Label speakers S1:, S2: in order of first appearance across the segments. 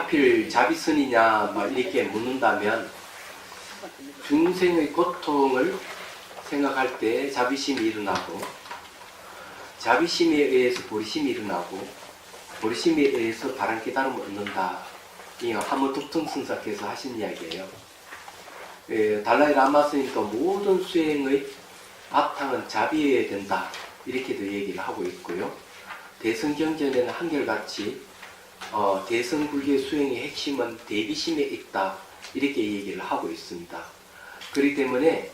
S1: 하필 자비선이냐 막 이렇게 묻는다면 중생의 고통을 생각할 때 자비심이 일어나고 자비심에 의해서 보리심이 일어나고 보리심에 의해서 바른 깨달음을 얻는다. 이 하모툭퉁 선사께서 하신 이야기예요. 달라이 라마 스님도 모든 수행의 바탕은 자비여야 된다. 이렇게도 얘기를 하고 있고요. 대승경전에는 한결같이 대승불교의 수행의 핵심은 대비심에 있다. 이렇게 얘기를 하고 있습니다. 그렇기 때문에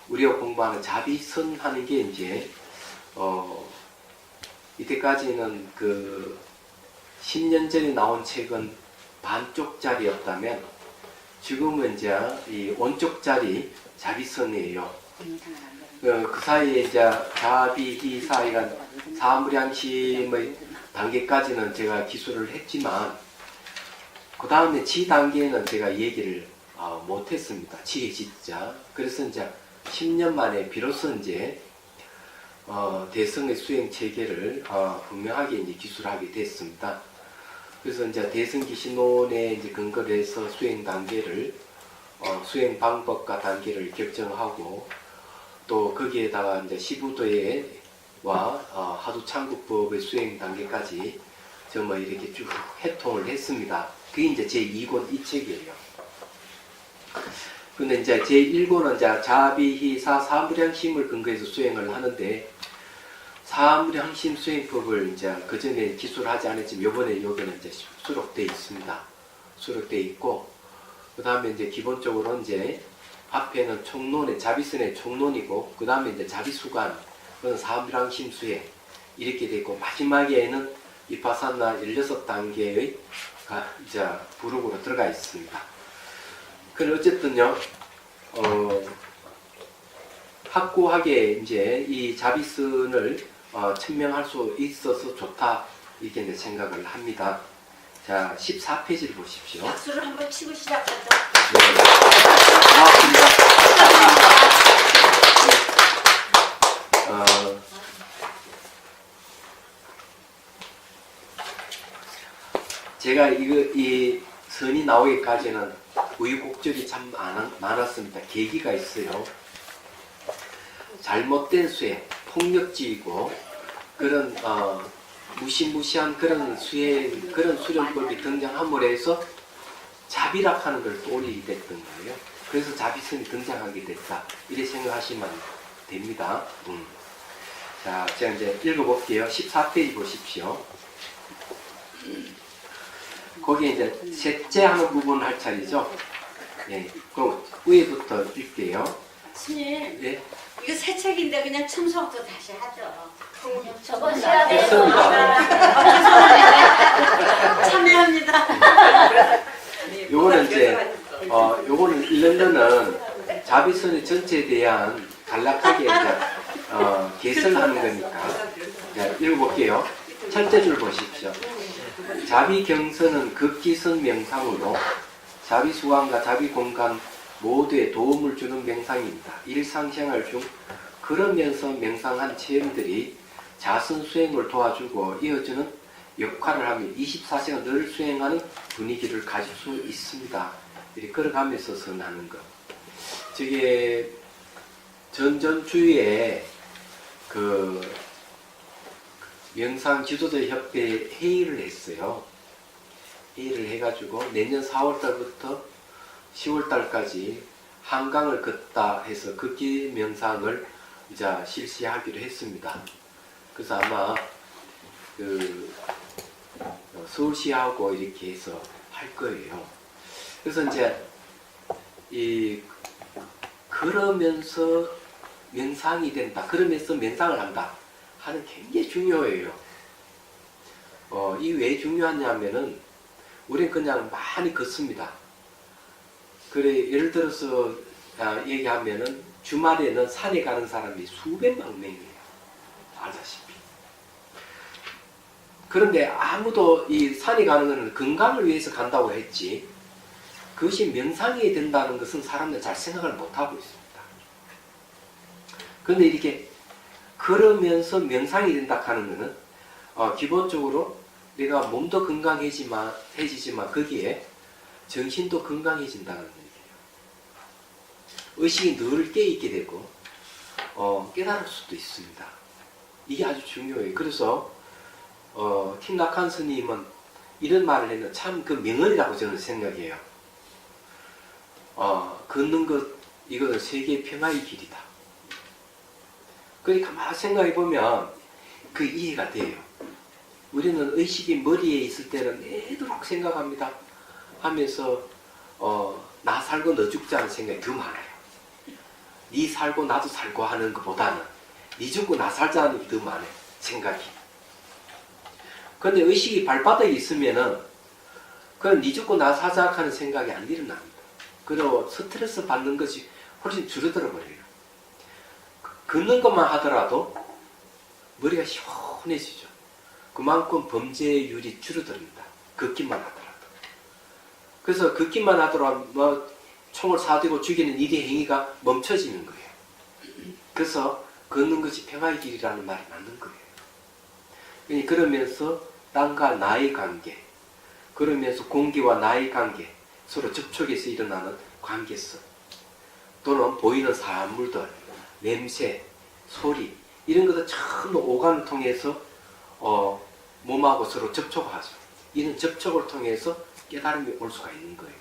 S1: 우리가 공부하는 자비선 하는 게 이제 이때까지는 그 10년 전에 나온 책은 반쪽짜리였다면 지금은 이제 이 원쪽짜리 자비선이에요. 그 사이에 이제 자비희사이란 사무량심의 단계까지는 제가 기술을 했지만 그 다음에 지 단계는 제가 얘기를 못했습니다. 지혜지자. 그래서 이제 10년 만에 비로소 이제 대승의 수행 체계를 분명하게 이제 기술하게 됐습니다. 그래서 이제 대승기신론에 이제 근거를 해서 수행 단계를 수행 방법과 단계를 결정하고 또 거기에다가 이제 시부도회와 하두창구법의 수행 단계까지 정말 이렇게 쭉 해통을 했습니다. 그게 이제 제 2권 이 책이에요. 근데 이제 제 1권은 이제 자비희사 사무량심을 근거해서 수행을 하는데 사무량심 수행법을 이제 그 전에 기술하지 않았지만 요번에 여기는 이제 수록되어 있습니다. 수록되어 있고 그 다음에 이제 기본적으로 이제 앞에는 총론의 자비선의 총론이고 그 다음에 이제 자비수관 그건 사무량심 수행 이렇게 되어 있고 마지막에는 이파사나 16단계의 이제 부록으로 들어가 있습니다. 그럼 어쨌든요 확고하게 이제 이 자비선을 천명할 수 있어서 좋다 이렇게 이제 생각을 합니다. 자 14페이지를 보십시오.
S2: 박수를 한번 치고 시작하죠.
S1: 네. 고맙습니다. 제가 이 선이 나오기까지는 우유곡절이 참 많았습니다. 계기가 있어요. 잘못된 수행, 폭력지이고 그런 무시무시한 그런 수행, 그런 수련법이 등장함으로 해서 자비락하는 걸 떠올리게 됐던 거예요. 그래서 자비선이 등장하게 됐다. 이렇게 생각하시면 됩니다. 자, 제가 이제 읽어볼게요. 14페이지 보십시오. 거기에 이제 셋째 하는 부분 할 차례죠. 예, 그럼 위에부터 읽게요.
S2: 스님,
S1: 예.
S2: 이거 새 책인데 그냥 첨성부터 다시 하죠.
S3: 저번 시간에
S1: 했습니다.
S2: 참여합니다.
S1: 요거는 이제 요거는 일련도는 자비선의 전체에 대한 간략하게 이제 개설하는 거니까. 자, 읽어볼게요. 첫째 줄 보십시오. 자비경선은 극기선 명상으로 자비수강과 자비공간 모두에 도움을 주는 명상입니다. 일상생활 중 그러면서 명상한 체험들이 자선 수행을 도와주고 이어주는 역할을 하며 24시간 늘 수행하는 분위기를 가질 수 있습니다. 이렇게 걸어가면서 선하는 것. 저게 전주에 그 명상 지도자 협회 회의를 했어요. 회의를 해가지고 내년 4월달부터 10월달까지 한강을 걷다 해서 걷기 명상을 이제 실시하기로 했습니다. 그래서 아마 그 서울시하고 이렇게 해서 할 거예요. 그래서 이제 그러면서 명상이 된다. 그러면서 명상을 한다. 하는 게 굉장히 중요해요. 이 왜 중요하냐면은 우리는 그냥 많이 걷습니다. 그래 예를 들어서 얘기하면은 주말에는 산에 가는 사람이 수백만 명이에요. 알다시피. 그런데 아무도 이 산에 가는 것은 건강을 위해서 간다고 했지 그것이 명상이 된다는 것은 사람들은 잘 생각을 못하고 있습니다. 그런데 이렇게 걸으면서 명상이 된다 하는 것은 기본적으로 내가 몸도 건강해지지만 거기에 정신도 건강해진다는 얘기예요. 의식이 늘 깨있게 되고 깨달을 수도 있습니다. 이게 아주 중요해요. 그래서 팀 라칸 스님은 이런 말을 했는데 참 그 명언이라고 저는 생각해요. 걷는 것 이것은 세계 평화의 길이다. 그러니까 막 생각해 보면 그 이해가 돼요. 우리는 의식이 머리에 있을 때는 내도록 생각합니다 하면서 나 살고 너 죽자는 생각이 더 많아요. 니 살고 나도 살고 하는 것보다는 니 죽고 나 살자는 게 더 많아요. 생각이. 근데 의식이 발바닥에 있으면은 그건 니 죽고 나 사자 하는 생각이 안 일어납니다. 그리고 스트레스 받는 것이 훨씬 줄어들어 버려요. 걷는 것만 하더라도 머리가 시원해지죠. 그만큼 범죄율이 줄어듭니다. 걷기만 하더라도. 그래서 걷기만 하더라도 뭐 총을 쏴대고 죽이는 일의 행위가 멈춰지는 거예요. 그래서 걷는 것이 평화의 길이라는 말이 맞는 거예요. 그러면서 땅과 나의 관계, 그러면서 공기와 나의 관계, 서로 접촉해서 일어나는 관계성, 또는 보이는 사물들, 냄새, 소리 이런 것들 전부 오감을 통해서 몸하고 서로 접촉하죠. 이런 접촉을 통해서 깨달음이 올 수가 있는 거예요.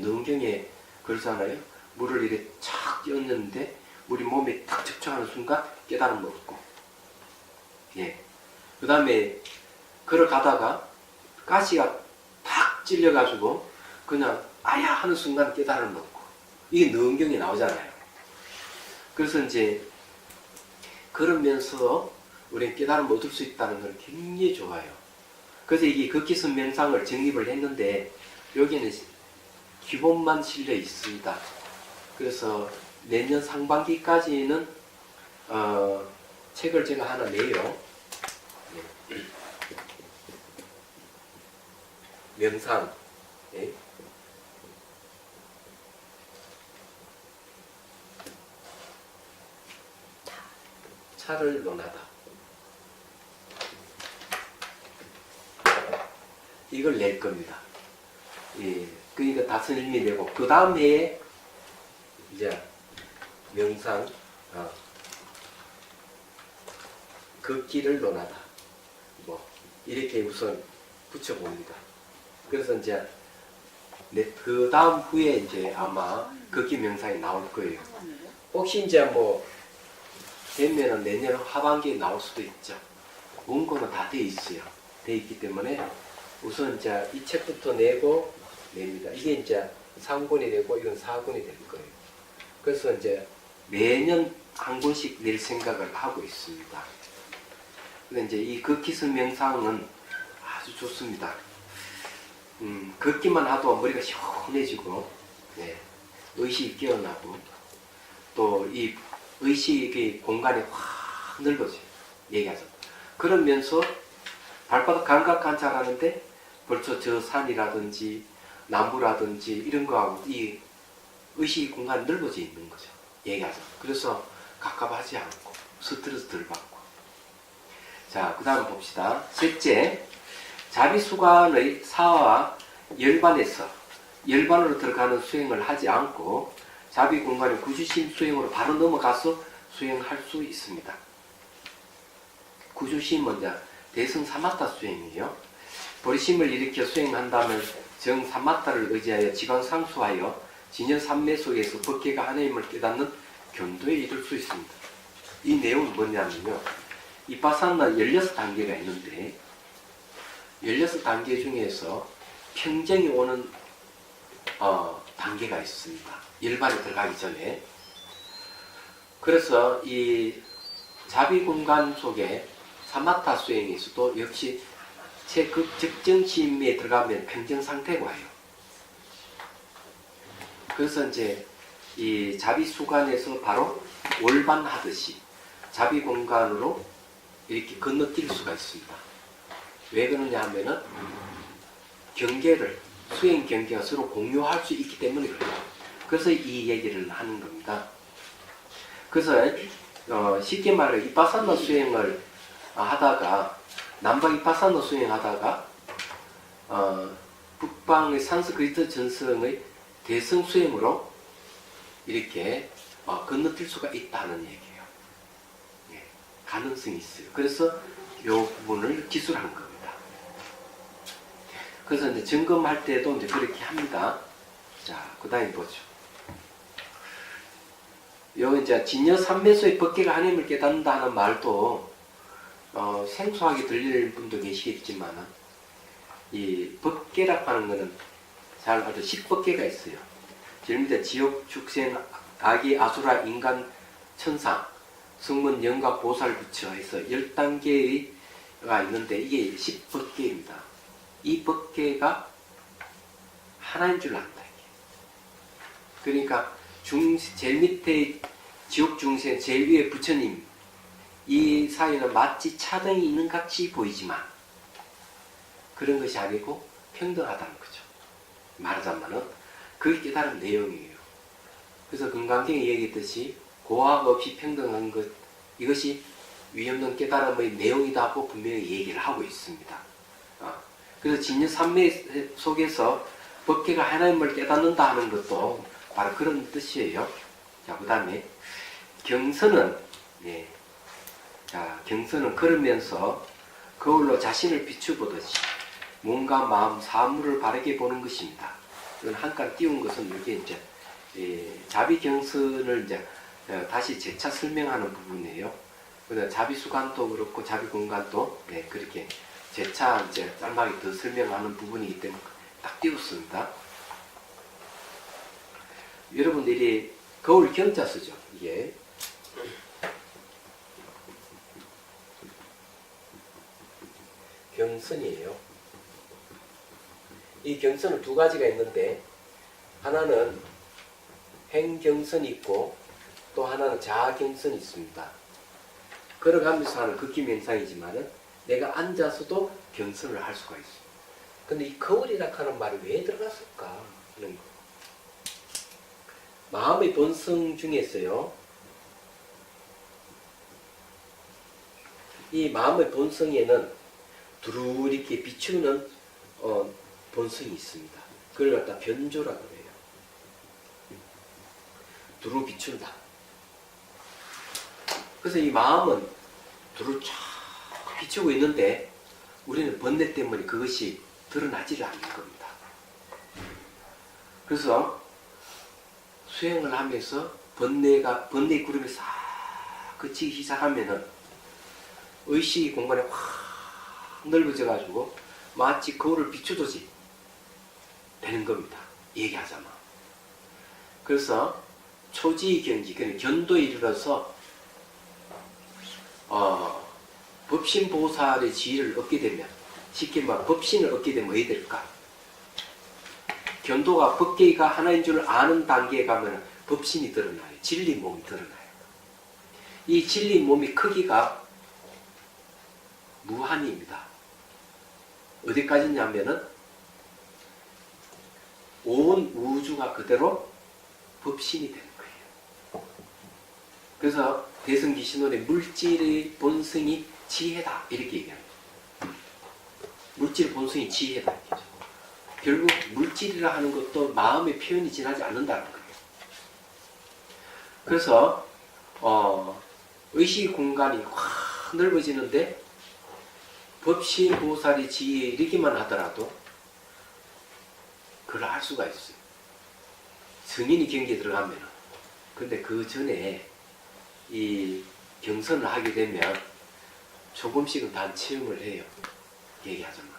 S1: 능경에 그러잖아요. 물을 이렇게 착 띄었는데 물이 몸에 딱 접촉하는 순간 깨달음을 얻고, 그 다음에 걸어가다가 가시가 탁 찔려가지고 그냥 아야 하는 순간 깨달음을 얻고, 이게 능경에 나오잖아요. 그래서 이제 그러면서 우리는 깨달음을 얻을 수 있다는 건 굉장히 좋아요. 그래서 이게 극기선 명상을 정립을 했는데 여기는 기본만 실려 있습니다. 그래서 내년 상반기까지는 책을 제가 하나 내요. 명상. 차를 논하다. 이걸 낼 겁니다. 그러니까 다스님이 내고, 그 다음 해에 이제 명상, 걷기를 논하다. 뭐 이렇게 우선 붙여봅니다. 그래서 이제 그 다음 후에 이제 아마 걷기 명상이 나올 거예요. 혹시 이제 뭐 되면은 내년 하반기에 나올 수도 있죠. 문구는 다 돼 있어요. 돼 있기 때문에 우선 이제 이 책부터 냅니다. 이게 이제 3권이 되고 이건 4권이 될 거예요. 그래서 이제 매년 한 권씩 낼 생각을 하고 있습니다. 근데 이제 이 걷기선 명상은 아주 좋습니다. 걷기만 하도 머리가 시원해지고, 의식이 깨어나고, 또 이 의식의 공간이 확 넓어져요. 얘기하죠. 그러면서 발바닥 감각 관찰하는데 벌써 저 산이라든지 나무라든지 이런 거하고 이 의식의 공간이 넓어져 있는 거죠. 얘기하죠. 그래서 갑갑하지 않고 스트레스 덜 받고. 자, 그 다음 봅시다. 셋째, 자비수관의 사와 열반에서 열반으로 들어가는 수행을 하지 않고 자비 공간의 구주심 수행으로 바로 넘어가서 수행할 수 있습니다. 구주심은 이제 대승 사마타 수행이에요. 보리심을 일으켜 수행한다면 정 사마타를 의지하여 지광상수하여 진여 삼매 속에서 법계가 하나님을 깨닫는 견도에 이를 수 있습니다. 이 내용은 뭐냐면요, 이파사나 16단계가 있는데 16단계 중에서 평정이 오는 단계가 있습니다. 일반에 들어가기 전에. 그래서 이 자비 공간 속에 사마타 수행에서도 역시 최극적정심에 들어가면 평정 상태가 와요. 그래서 이제 이 자비 수관에서 바로 월반하듯이 자비 공간으로 이렇게 건너뛸 수가 있습니다. 왜 그러냐 하면은 경계를, 수행 경계가 서로 공유할 수 있기 때문에 그래요. 그래서 이 얘기를 하는 겁니다. 그래서 쉽게 말해 이파사나 수행을 하다가 남방이파사노 수행하다가 북방의 산스크리트 전성의 대성 수행으로 이렇게 건너뛸 수가 있다는 얘기예요. 예, 가능성이 있어요. 그래서 이 부분을 기술한 겁니다. 그래서 이제 점검할 때도 이제 그렇게 합니다. 자, 그 다음에 보죠. 요 이제 진여 삼매소의 법계가 하나님을 깨닫는다는 말도 생소하게 들릴 분도 계시겠지만 이 법계라고 하는 것은 잘 알죠. 10법계가 있어요. 지금부터 지옥, 축생, 아기, 아수라, 인간, 천상, 성문, 영각, 보살, 부처 해서 10단계가 있는데 이게 10법계입니다. 이 법계가 하나인 줄 안다. 그러니까 제일 밑에 지옥 중생, 제일 위에 부처님 이 사이는 마치 차등이 있는 같이 보이지만 그런 것이 아니고 평등하다는 거죠. 말하자면은 그게 깨달은 내용이에요. 그래서 금강경이 얘기했듯이 고학 없이 평등한 것 이것이 위없는 깨달음의 내용이다고 분명히 얘기를 하고 있습니다. 그래서 진여삼매 속에서 법계가 하나님을 깨닫는다 하는 것도 바로 그런 뜻이에요. 자, 그 다음에 경선은 경선은 걸으면서 거울로 자신을 비추보듯이 몸과 마음, 사물을 바르게 보는 것입니다. 이건 한 칸 띄운 것은 이게 이제 자비 경선을 이제 다시 재차 설명하는 부분이에요. 그다음 자비 수관도 그렇고 자비 공간도 그렇게 재차 이제 짤막이 더 설명하는 부분이기 때문에 딱 띄웠습니다. 여러분들이 거울 경자 쓰죠. 이게 경선이에요. 이 경선은 두 가지가 있는데 하나는 행경선이 있고 또 하나는 자아경선이 있습니다. 걸어가면서 하는 극기명상이지만은 내가 앉아서도 경선을 할 수가 있어요. 근데 이 거울이라 하는 말이 왜 들어갔을까 하는 거. 마음의 본성 중에서요. 이 마음의 본성에는 두루 이렇게 비추는 본성이 있습니다. 그걸 갖다 변조라고 해요. 두루 비춘다. 그래서 이 마음은 두루 쫙 비추고 있는데 우리는 번뇌 때문에 그것이 드러나지를 않는 겁니다. 그래서 수행을 하면서 번뇌의 구름이 싹 그치기 시작하면은 의식의 공간이 확 넓어져 가지고 마치 거울을 비추듯이 되는 겁니다. 얘기하자면. 그래서 초지 경지, 그러니까 견도에 이르러서 법신보살의 지위를 얻게 되면 쉽게 말하면 법신을 얻게 되면 어떻게 될까? 견도가 법계가 하나인 줄 아는 단계에 가면 법신이 드러나요. 진리 몸이 드러나요. 이 진리 몸의 크기가 무한입니다. 어디까지냐면은 온 우주가 그대로 법신이 되는 거예요. 그래서 대승기신론의 물질의 본성이 지혜다 이렇게 얘기합니다. 물질의 본성이 지혜다 이렇게. 결국 물질이라 하는 것도 마음의 표현이 지나지 않는다는 거예요. 그래서 의식 공간이 확 넓어지는데 법신 보살의 지혜에 이르기만 하더라도 그걸 알 수가 있어요. 성인이 경계에 들어가면. 근데 그 전에 이 경선을 하게 되면 조금씩은 단 체험을 해요. 얘기하자면.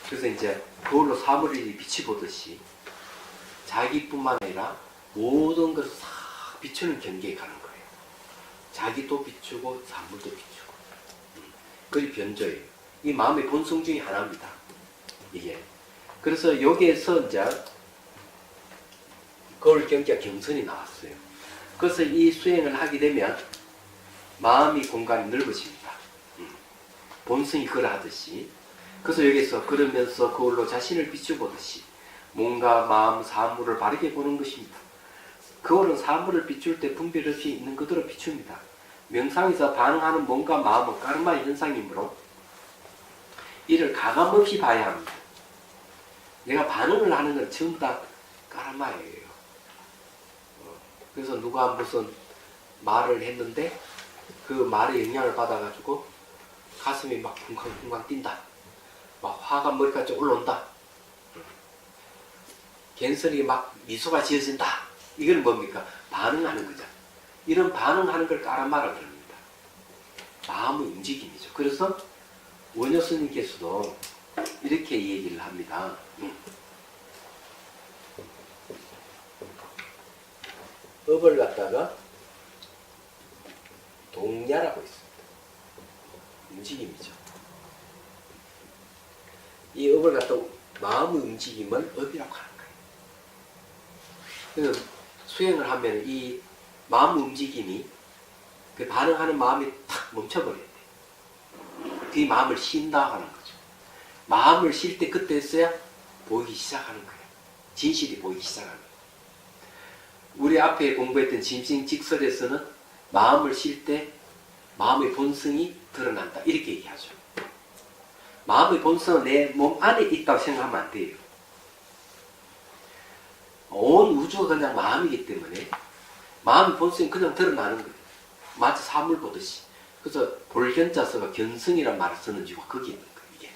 S1: 그래서 이제 거울로 사물이 비춰보듯이 자기뿐만 아니라 모든 것을 싹 비추는 경계에 가는 거예요. 자기도 비추고 사물도 비추고. 그게 변조예요. 이 마음의 본성 중에 하나입니다. 이게. 그래서 여기에서 이제 거울 경계와 경선이 나왔어요. 그래서 이 수행을 하게 되면 마음의 공간이 넓어집니다. 본성이 그러하듯이. 그래서 여기서 걸으면서 거울로 자신을 비춰보듯이 몸과 마음, 사물을 바르게 보는 것입니다. 거울은 사물을 비출 때 분별 없이 있는 그대로 비춥니다. 명상에서 반응하는 몸과 마음은 까르마 현상이므로 이를 가감없이 봐야 합니다. 내가 반응을 하는 건 전부 다 까르마예요. 그래서 누가 무슨 말을 했는데 그 말에 영향을 받아가지고 가슴이 막 쿵쾅쿵쾅 뛴다. 막 화가 머리까지 올라온다. 갠선이 막 미소가 지어진다. 이건 뭡니까? 반응하는 거죠. 이런 반응하는 걸 까르마라 그럽니다. 마음의 움직임이죠. 그래서 원효 스님께서도 이렇게 얘기를 합니다. 업을 갖다가 동야라고 있습니다. 움직임이죠. 이 업을 갖다가 마음의 움직임을 업이라고 하는 거예요. 그래서 수행을 하면 이 마음 움직임이 그 반응하는 마음이 탁 멈춰버려야 돼. 그 마음을 쉰다 하는 거죠. 마음을 쉴 때 그때서야 보이기 시작하는 거예요. 진실이 보이기 시작하는 거예요. 우리 앞에 공부했던 짐승직설에서는 마음을 쉴 때 마음의 본성이 드러난다. 이렇게 얘기하죠. 마음의 본성은 내 몸 안에 있다고 생각하면 안 돼요. 온 우주가 그냥 마음이기 때문에 마음의 본성이 그냥 드러나는 거예요. 마치 사물 보듯이. 그래서 볼견자서가 견성이라는 말을 쓰는 이유가 거기 있는 거예요. 이게.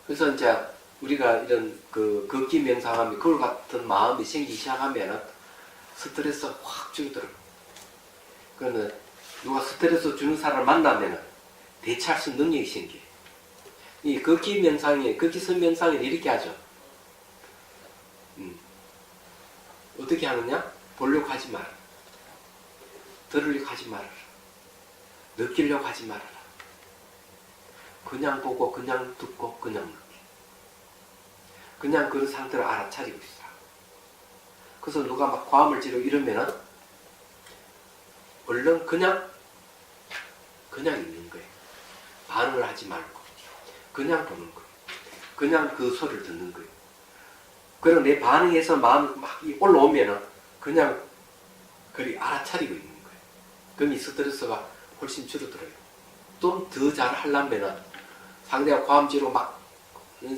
S1: 그래서 이제 우리가 이런 그 걷기 명상하면 그걸 같은 마음이 생기기 시작하면 스트레스가 확 줄어들어요. 그러면 누가 스트레스 주는 사람을 만나면 대처할 수 있는 능력이 생겨요. 이 걷기 명상에, 걷기 선명상에 이렇게 하죠. 어떻게 하느냐? 보려고 하지 말아라. 들으려고 하지 말아라. 느끼려고 하지 말아라. 그냥 보고, 그냥 듣고, 그냥 느끼. 그냥 그런 상태를 알아차리고 있어. 그래서 누가 막 과음을 지르고 이러면은 얼른 그냥 있는 거예요. 반응을 하지 말고 그냥 보는 거예요. 그냥 그 소리를 듣는 거예요. 그리고 내 반응에서 마음이 막 올라오면은 그냥 그리 알아차리고 있는 거예요. 그럼 이 스트레스가 훨씬 줄어들어요. 좀 더 잘 하려면은 상대가 과음지로 막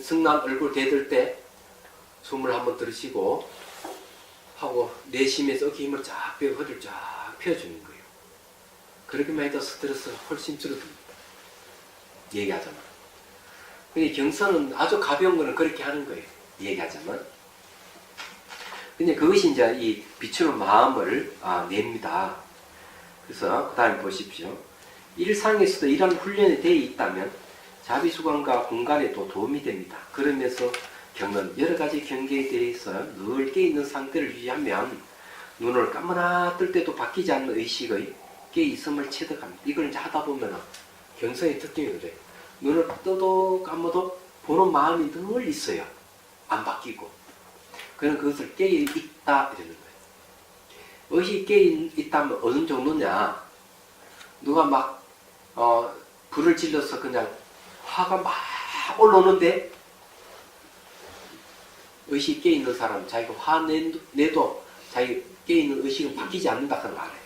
S1: 승난 얼굴 대들 때 숨을 한번 들으시고 하고 내심에서 어깨 힘을 쫙 빼고 허리를 쫙 펴주는 거예요. 그렇게만 해도 스트레스가 훨씬 줄어듭니다. 얘기하자면. 근데 경선은 아주 가벼운 거는 그렇게 하는 거예요. 얘기하자면. 근데 그것이 이제 이 비추는 마음을 냅니다. 그래서 그 다음에 보십시오. 일상에서도 이런 훈련이 되어 있다면 자비수관과 공간에도 도움이 됩니다. 그러면서 겪는 여러 가지 경계에 대해서 늘 깨있는 상태를 유지하면 눈을 감거나 뜰 때도 바뀌지 않는 의식의 깨있음을 체득합니다. 이걸 이제 하다 보면 경성의 특징이 그래요. 눈을 떠도 감아도 보는 마음이 늘 있어요. 안 바뀌고. 그런 그것을 깨있다 이러는 거예요. 의식이 깨있다면 어느 정도냐? 누가 막 불을 질러서 그냥 화가 막 올라오는데 의식이 깨있는 사람, 자기가 화내도 자기 깨있는 의식은 바뀌지 않는다 그런 거 알아요.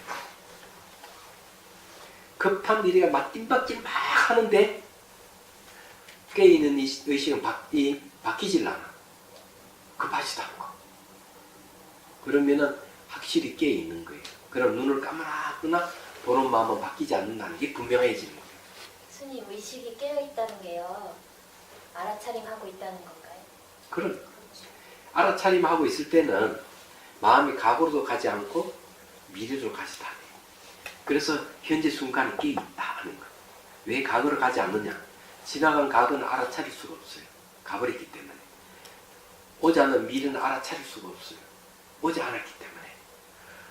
S1: 급한 일이가 막 띵박질 막 하는데 깨있는 의식은 바뀌질 않아. 급하지도 않고. 그러면은 확실히 깨있는 거예요. 그럼 눈을 감거나 보는 마음은 바뀌지 않는다는 게 분명해지는 거예요.
S3: 스님, 의식이 깨어있다는 게요, 알아차림하고 있다는 건가요?
S1: 그런 알아차림하고 있을 때는 마음이 과거로도 가지 않고 미래로 가지도 않아요. 그래서 현재 순간에 깨있다 하는 거예요. 왜 과거로 가지 않느냐? 지나간 과거는 알아차릴 수가 없어요. 가버렸기 때문에. 오지 않은 미래는 알아차릴 수가 없어요. 오지 않았기 때문에.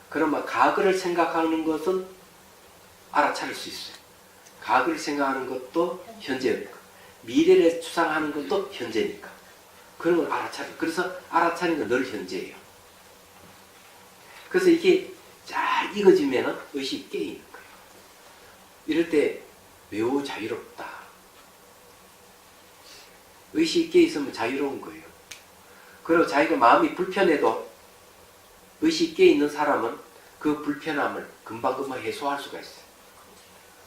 S1: 그러면 과거를 생각하는 것은 알아차릴 수 있어요. 과거를 생각하는 것도 현재니까. 미래를 추상하는 것도 현재니까. 그런 걸 알아차려. 그래서 알아차리는 건 늘 현재예요. 그래서 이게 잘 익어지면 의식이 깨있는 거예요. 이럴 때 매우 자유롭다. 의식이 깨있으면 자유로운 거예요. 그리고 자기가 마음이 불편해도 의식이 깨있는 사람은 그 불편함을 금방금방 해소할 수가 있어요.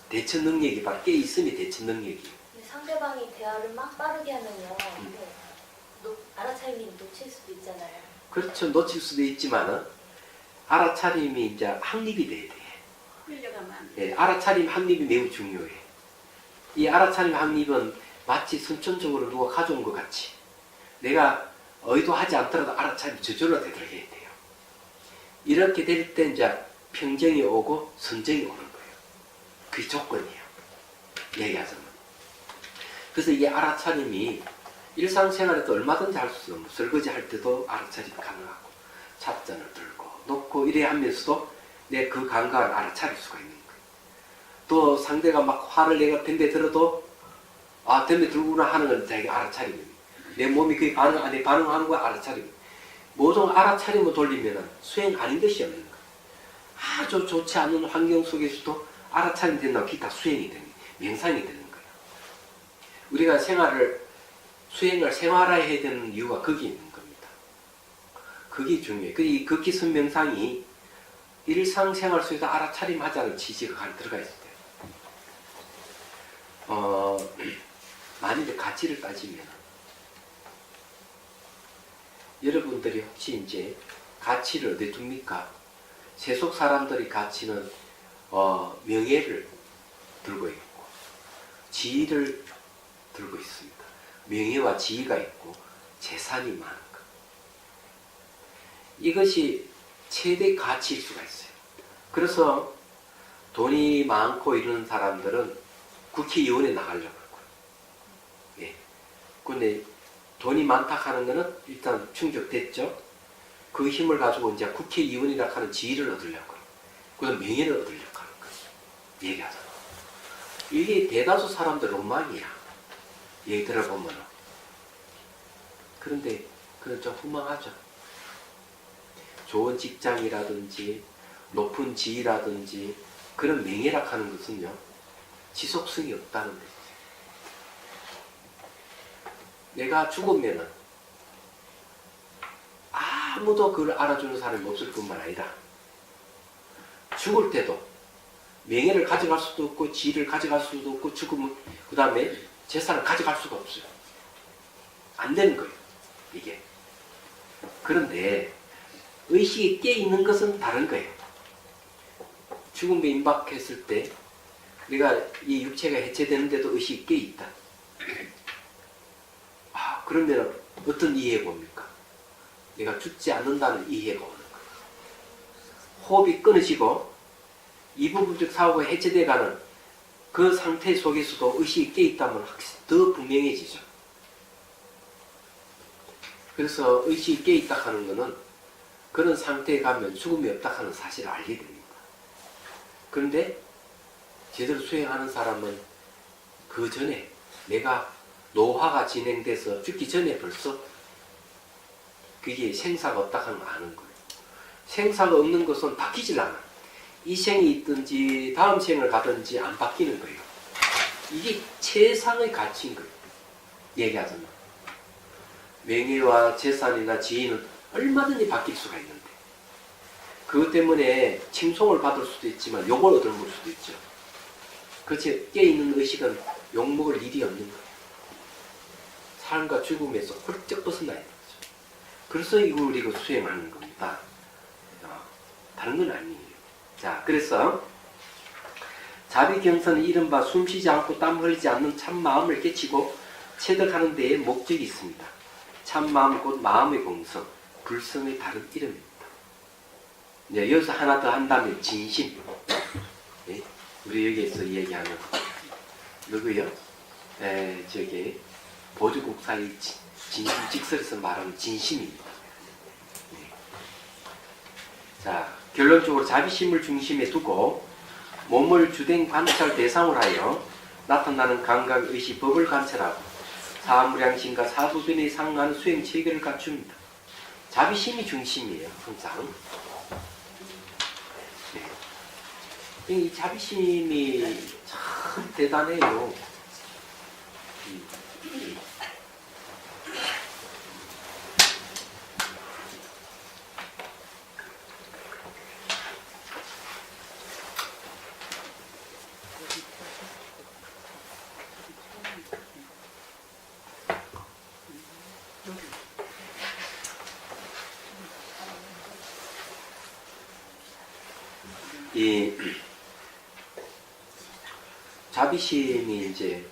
S1: 대처 능력이 바로 깨 있음이 대처 능력이에요.
S3: 근데 상대방이 대화를 막 빠르게 하면요. 알아차림이 놓칠 수도 있잖아요.
S1: 그렇죠. 놓칠 수도 있지만은 알아차림이 이제 확립이 돼야 돼.
S2: 흘려가면 안 돼.
S1: 예, 알아차림 확립이 매우 중요해. 이 알아차림 확립은 마치 선천적으로 누가 가져온 것 같이 내가 의도하지 않더라도 알아차림이 저절로 되도록 해야 돼요. 이렇게 될 때 이제 평정이 오고 선정이 오는 거예요. 그게 조건이에요. 얘기하자면. 그래서 이게 알아차림이 일상생활에도 얼마든지 할 수 있어요. 설거지 할 때도 알아차림이 가능하고 찻잔을 들고 놓고 이래 하면서도 내 그 감각을 알아차릴 수가 있는 거예요. 또 상대가 막 화를 내가 덤벼 들어도 아 덤벼 들구나 하는 건 자기가 알아차림입니다. 내 몸이 그게 반응하는 거 알아차림. 모든 알아차림을 돌리면 수행 아닌 것이 없는 거예요. 아주 좋지 않은 환경 속에서도 알아차림 된다고 그게 다 수행이 되는 거예요. 명상이 되는 거예요. 우리가 수행을 생활화해야 되는 이유가 거기에 있는 겁니다. 그게 중요해요. 그 극기선 명상이 일상생활 속에서 알아차림하자는 지시가 들어가 있어요. 만일에 가치를 따지면 여러분들이 혹시 이제 가치를 어디 둡니까? 세속 사람들이 가치는 명예를 들고 있고 지위를 들고 있습니다. 명예와 지위가 있고 재산이 많은 것. 이것이 최대 가치일 수가 있어요. 그래서 돈이 많고 이런 사람들은 국회의원에 나가려고 하고요. 예. 근데 돈이 많다 하는 것은 일단 충족됐죠. 그 힘을 가지고 이제 국회의원이라 하는 지위를 얻으려고 하고, 그다음 명예를 얻으려고 하는 거예요. 얘기하잖아. 이게 대다수 사람들 로망이야. 얘기 들어보면. 그런데 그건 좀 후망하죠. 좋은 직장이라든지 높은 지위라든지 그런 명예라 하는 것은요. 지속성이 없다는 거죠. 내가 죽으면은 아무도 그걸 알아주는 사람이 없을 뿐만 아니라 죽을 때도 명예를 가져갈 수도 없고 지위를 가져갈 수도 없고 죽으면 그 다음에 재산을 가져갈 수가 없어요. 안 되는 거예요. 이게. 그런데 의식이 깨있는 것은 다른 거예요. 죽음에 임박했을 때 내가 이 육체가 해체되는데도 의식이 깨있다. 그러면 어떤 이해가 옵니까? 내가 죽지 않는다는 이해가 오는 거예요. 호흡이 끊어지고 이부분적 사고가 해체돼가는 그 상태 속에서도 의식이 깨있다면 더 분명해지죠. 그래서 의식이 깨있다 하는 것은 그런 상태에 가면 죽음이 없다 하는 사실을 알게 됩니다. 그런데 제대로 수행하는 사람은 그 전에 내가 노화가 진행돼서 죽기 전에 벌써 그게 생사가 없다 하는 걸 아는 거예요. 생사가 없는 것은 바뀌질 않아. 이 생이 있든지 다음 생을 가든지 안 바뀌는 거예요. 이게 최상의 가치인 거예요. 얘기하자면. 명예와 재산이나 지위는 얼마든지 바뀔 수가 있는데 그것 때문에 칭송을 받을 수도 있지만 욕을 얻어먹을 수도 있죠. 그렇지 깨있는 의식은 욕먹을 일이 없는 거예요. 삶과 죽음에서 훌쩍 벗어나야 되죠. 그래서 이걸 우리가 수행하는 겁니다. 다른 건 아니에요. 자, 그래서 자비경선은 이른바 숨쉬지 않고 땀 흘리지 않는 참마음을 깨치고 체득하는 데에 목적이 있습니다. 참마음 곧 마음의 공성, 불성의 다른 이름입니다. 네, 여기서 하나 더 한다면 진심. 네? 우리 여기에서 얘기하는 누구요? 저기 보조국사의 진심 직설에서 말하는 진심입니다. 네. 자, 결론적으로 자비심을 중심에 두고 몸을 주된 관찰 대상으로 하여 나타나는 감각, 의식, 법을 관찰하고 사무량심과 사도변에 상응하는 수행 체계를 갖춥니다. 자비심이 중심이에요. 항상. 네. 이 자비심이 참 대단해요. 이 자비심이 이제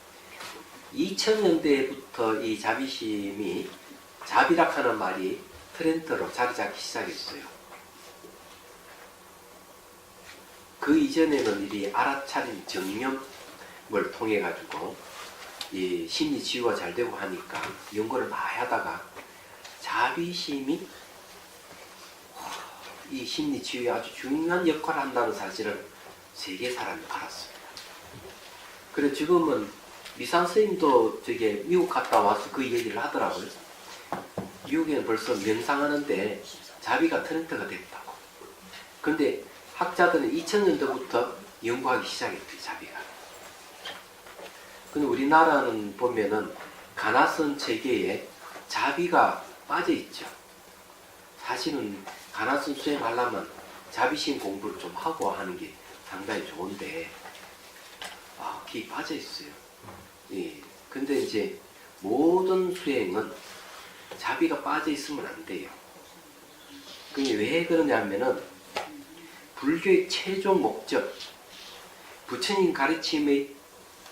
S1: 2000년대부터 이 자비심이 자비락하는 말이 트렌드로 자리 잡기 시작했어요. 그 이전에는 이 알아차린 정념을 통해 가지고 이 심리 치유가 잘 되고 하니까 연구를 많이 하다가 자비심이 이 심리 치유에 아주 중요한 역할을 한다는 사실을 세계 사람이 알았습니다. 그래 지금은 미산 스님도 저게 미국 갔다 와서 그 얘기를 하더라고요. 미국에는 벌써 명상하는데 자비가 트렌드가 됐다고. 근데 학자들은 2000년대부터 연구하기 시작했대요, 자비가. 근데 우리나라는 보면은 가나선 체계에 자비가 빠져 있죠. 사실은 가나선 수행하려면 자비심 공부를 좀 하고 하는 게 상당히 좋은데, 그게 빠져 있어요. 예. 근데 이제 모든 수행은 자비가 빠져 있으면 안 돼요. 그게 왜 그러냐면은 불교의 최종 목적, 부처님 가르침의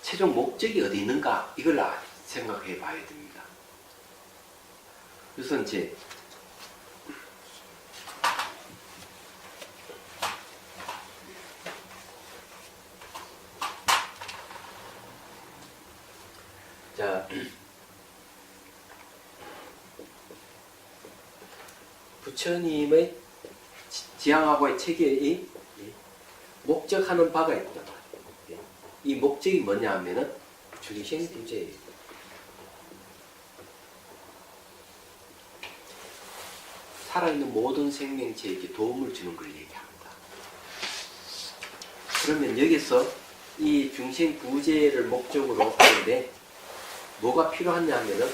S1: 최종 목적이 어디 있는가 이걸 생각해 봐야 됩니다. 그래서 이제 자, 부처님의 지향하고의 체계의 목적하는 바가 있단 말이에요. 이 목적이 뭐냐 하면은 중생부재예요. 살아있는 모든 생명체에게 도움을 주는 걸 얘기합니다. 그러면 여기서 이 중생부재를 목적으로 하는데 뭐가 필요하냐 하면은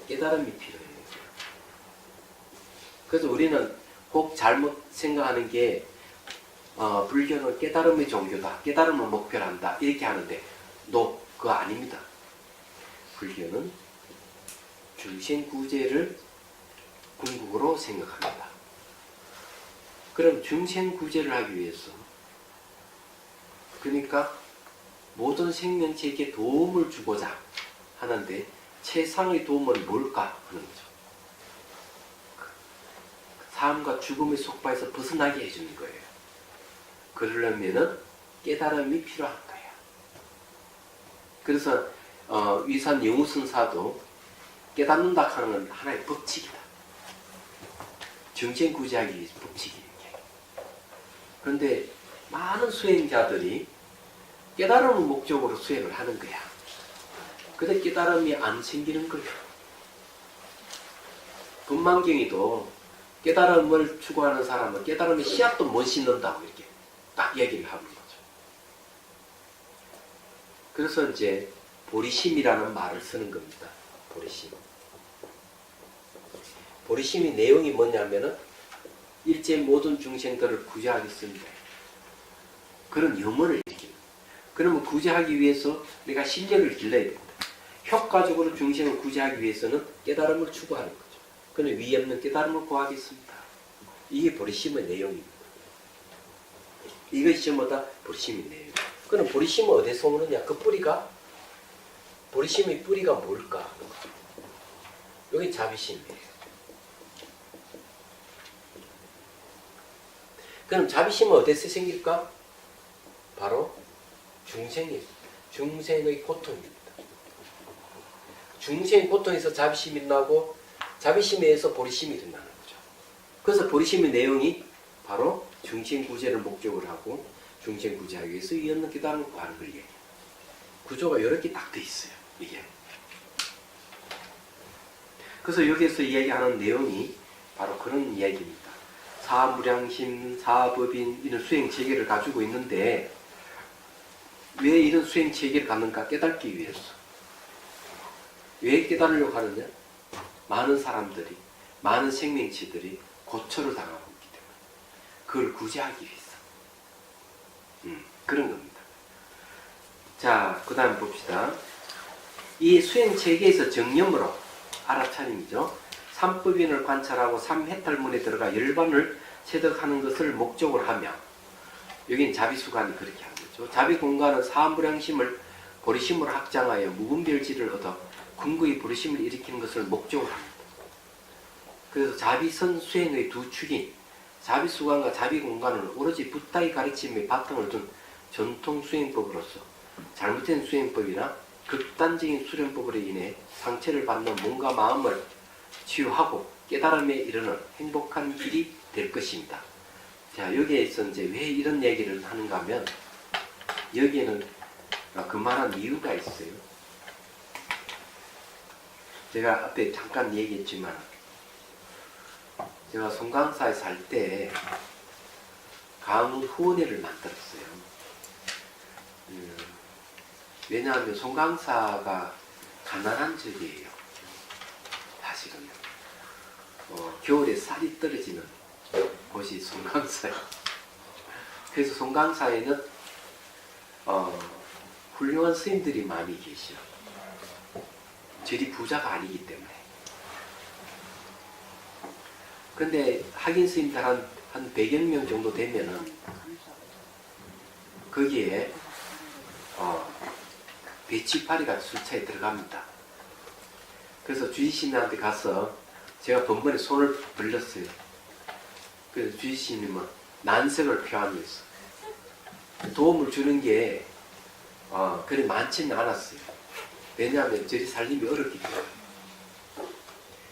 S1: 깨달음이 필요해요. 그래서 우리는 꼭 잘못 생각하는 게 불교는 깨달음의 종교다. 깨달음을 목표로 한다. 이렇게 하는데 그거 아닙니다. 불교는 중생구제를 궁극으로 생각합니다. 그럼 중생구제를 하기 위해서 그러니까 모든 생명체에게 도움을 주고자 하는데 최상의 도움은 뭘까 하는 거죠. 삶과 죽음의 속바에서 벗어나게 해주는 거예요. 그러려면은 깨달음이 필요한 거예요. 그래서 위산 영우선사도 깨닫는다 하는 건 하나의 법칙이다. 중생구제하기 위해서 법칙이에요. 그런데 많은 수행자들이 깨달음을 목적으로 수행을 하는 거야. 근데 깨달음이 안 생기는 거예요. 금만경이도 깨달음을 추구하는 사람은 깨달음의 씨앗도 못 심는다고 이렇게 딱 얘기를 하는 거죠. 그래서 이제 보리심이라는 말을 쓰는 겁니다. 보리심. 보리심의 내용이 뭐냐면은 일체 모든 중생들을 구제하겠습니다. 그런 염원을 일으킵니다. 그러면 구제하기 위해서 내가 실력을 길러야 됩니다. 효과적으로 중생을 구제하기 위해서는 깨달음을 추구하는 거죠. 그는 위 없는 깨달음을 구하겠습니다. 이게 보리심의 내용입니다. 이것이 전부 다 보리심의 내용. 그럼 보리심은 어디서 오느냐? 그 뿌리가, 보리심의 뿌리가 뭘까? 여기 자비심이에요. 그럼 자비심은 어디서 생길까? 바로 중생의 고통입니다. 중생의 고통에서 자비심이 나고 자비심에 의해서 보리심이 된다는 거죠. 그래서 보리심의 내용이 바로 중생구제를 목적으로 하고 중생구제하기 위해서 이 없는 깨달음을 구하는 걸 얘기해요. 구조가 이렇게 딱 돼 있어요. 이게. 그래서 여기서 이야기하는 내용이 바로 그런 이야기입니다. 사무량심, 사법인 이런 수행체계를 가지고 있는데 왜 이런 수행체계를 갖는가? 깨닫기 위해서. 왜 깨달으려고 하느냐? 많은 사람들이, 많은 생명체들이 고초를 당하고 있기 때문에 그걸 구제하기 위해서 그런 겁니다. 자, 그 다음 봅시다. 이 수행 체계에서 정념으로 알아차림이죠. 삼법인을 관찰하고 삼해탈문에 들어가 열반을 체득하는 것을 목적으로 하며, 여긴 자비수관이 그렇게 하는 거죠. 자비공간은 사무량심을 보리심으로 확장하여 무분별지를 얻어 궁극의 보리심을 일으키는 것을 목적으로 합니다. 그래서 자비선 수행의 두 축인 자비수관과 자비공간은 오로지 붓다의 가르침에 바탕을 둔 전통 수행법으로서 잘못된 수행법이나 극단적인 수련법으로 인해 상처를 받는 몸과 마음을 치유하고 깨달음에 이르는 행복한 길이 될 것입니다. 자, 여기에서 이제 왜 이런 얘기를 하는가 하면, 여기에는 그만한 이유가 있어요. 제가 앞에 잠깐 얘기했지만, 제가 송강사에 살 때 강원 후원회를 만들었어요. 왜냐하면 송강사가 가난한 적이에요. 사실은 겨울에 쌀이 떨어지는 곳이 송강사예요. 그래서 송강사에는 훌륭한 스님들이 많이 계셔. 저리 부자가 아니기 때문에. 근데 학인 스님들 한 100여 명 정도 되면은 거기에 배치파리가 술차에 들어갑니다. 그래서 주지스님한테 가서 제가 번번에 손을 벌렸어요. 그래서 주지스님은 난색을 표하면서 도움을 주는 게 그리 많지는 않았어요. 왜냐하면 저리 살림이 어렵기 때문에.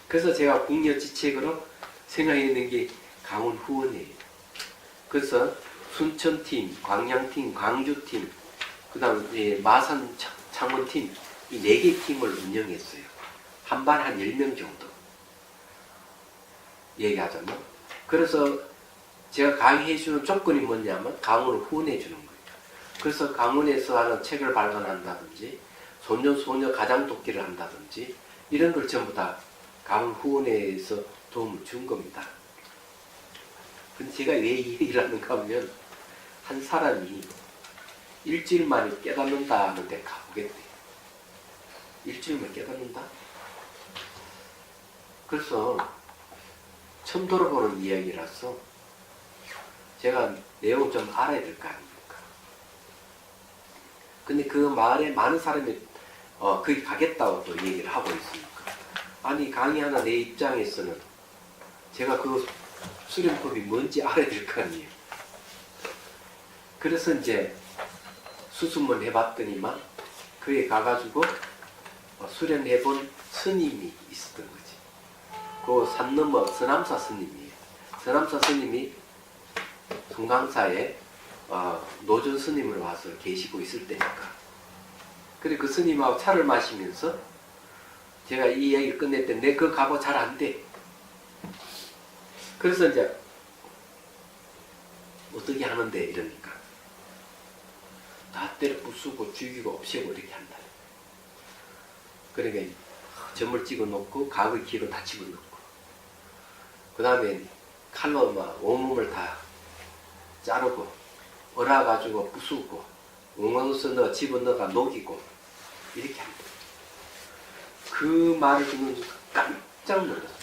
S1: 그래서 제가 국여지책으로 생각했는 게 강원 후원이에요. 그래서 순천팀, 광양팀, 광주팀, 그 다음 마산 창원팀, 이 4개 팀을 운영했어요. 한 반 한 10명 정도 얘기하자면. 그래서 제가 강의해주는 조건이 뭐냐면 강원을 후원해주는 거예요. 그래서 강원에서 하는 책을 발간한다든지 소녀 가장독기를 한다든지 이런 걸 전부 다 강원 후원회에서 도움을 준 겁니다. 근데 제가 왜 이 얘기를 하는가 하면, 한 사람이 일주일 만에 깨닫는다 하는데 가보겠대요. 일주일만 깨닫는다? 그래서 처음 들어보는 이야기라서 제가 내용을 좀 알아야 될 거 아닙니까? 근데 그 말에 많은 사람이 거기 가겠다고 또 얘기를 하고 있으니까, 아니 강의하는 내 입장에서는 제가 그 수련법이 뭔지 알아야 될 거 아니에요. 그래서 이제 수습을 해봤더니만 그에 가가지고 수련해본 스님이 있었던 거지. 그 산 넘어 서남사 스님이에요. 서남사 스님이 송강사에 노전 스님으로 와서 계시고 있을 때니까. 그래 그 스님하고 차를 마시면서 제가 이 얘기를 끝낼 때 내 그 가고 잘 안 돼. 그래서 이제 어떻게 하는데 이러니까 다 때려 부수고 죽이고 없애고 이렇게 한다. 그러니까 점을 찍어 놓고 각을 기로 다 집어 넣고, 그 다음에 칼로 막 온몸을 다 자르고 얼어가지고 부수고 웅원수 넣어 집어넣어가 녹이고 이렇게 합니다. 그 말을 듣는 순간 깜짝 놀랐어요.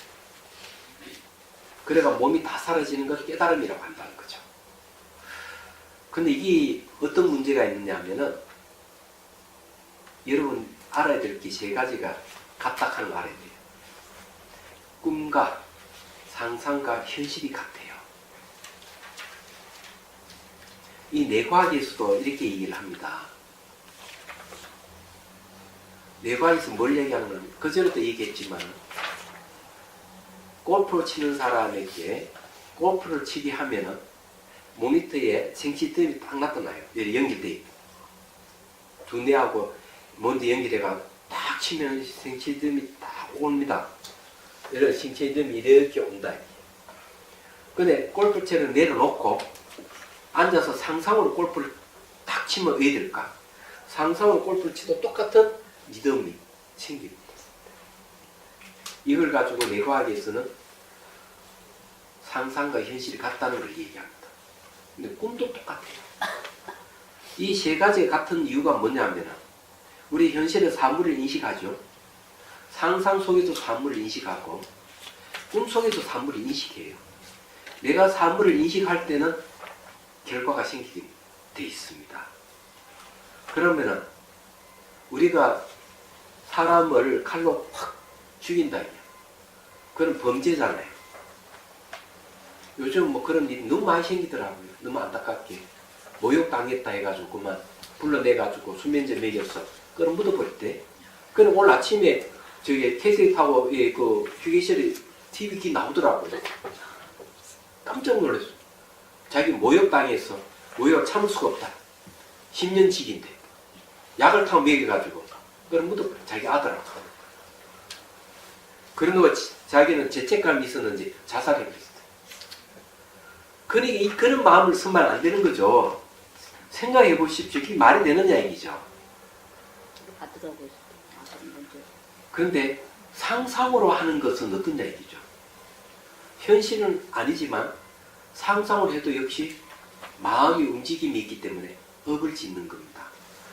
S1: 그래가 몸이 다 사라지는 것을 깨달음이라고 한다는 거죠. 근데 이게 어떤 문제가 있느냐 하면은, 여러분 알아야 될 게 3가지가 같다하는 거 알아야 돼요. 꿈과 상상과 현실이 같아요. 이 뇌과학에서도 이렇게 얘기를 합니다. 뇌과학에서 뭘 얘기하는 거냐면, 그전에도 얘기했지만 골프를 치는 사람에게 골프를 치게 하면은 모니터에 생시점이 딱 나타나요. 여기 연결돼 있고 두뇌하고 먼저 연결해가 딱 치면 생시점이 딱 옵니다. 이런 생시점이 이렇게 온다. 근데 골프채를 내려놓고 앉아서 상상으로 골프를 딱 치면 왜 될까? 상상으로 골프를 치도 똑같은 리듬이 생깁니다. 이걸 가지고 뇌과학에서는 상상과 현실이 같다는 걸 얘기합니다. 근데 꿈도 똑같아요. 이 세 가지 같은 이유가 뭐냐면 우리 현실의 사물을 인식하죠. 상상 속에서 사물을 인식하고 꿈 속에서 사물을 인식해요. 내가 사물을 인식할 때는 결과가 생기게 돼 있습니다. 그러면은 우리가 사람을 칼로 확 죽인다. 그건 범죄잖아요. 요즘 뭐 그런 일이 너무 많이 생기더라고요. 너무 안타깝게. 모욕당했다 해가지고 그만 불러내가지고 수면제 먹였어. 그럼 묻어버릴 때. 그럼 오늘 아침에 저기 KT하고 그 휴게실에 TV 나오더라고요. 깜짝 놀랐어. 자기 모욕당했어. 모욕 참을 수가 없다. 10년씩인데. 약을 타고 먹여가지고. 그럼 묻어버려. 자기 아들하고. 그런 거 자기는 죄책감이 있었는지 자살해버렸어요. 그러니까 그런 마음을 쓰면 안 되는 거죠. 생각해 보십시오. 그게 말이 되느냐 얘기죠. 그런데 상상으로 하는 것은 어떠냐 얘기죠. 현실은 아니지만 상상을 해도 역시 마음의 움직임이 있기 때문에 업을 짓는 겁니다.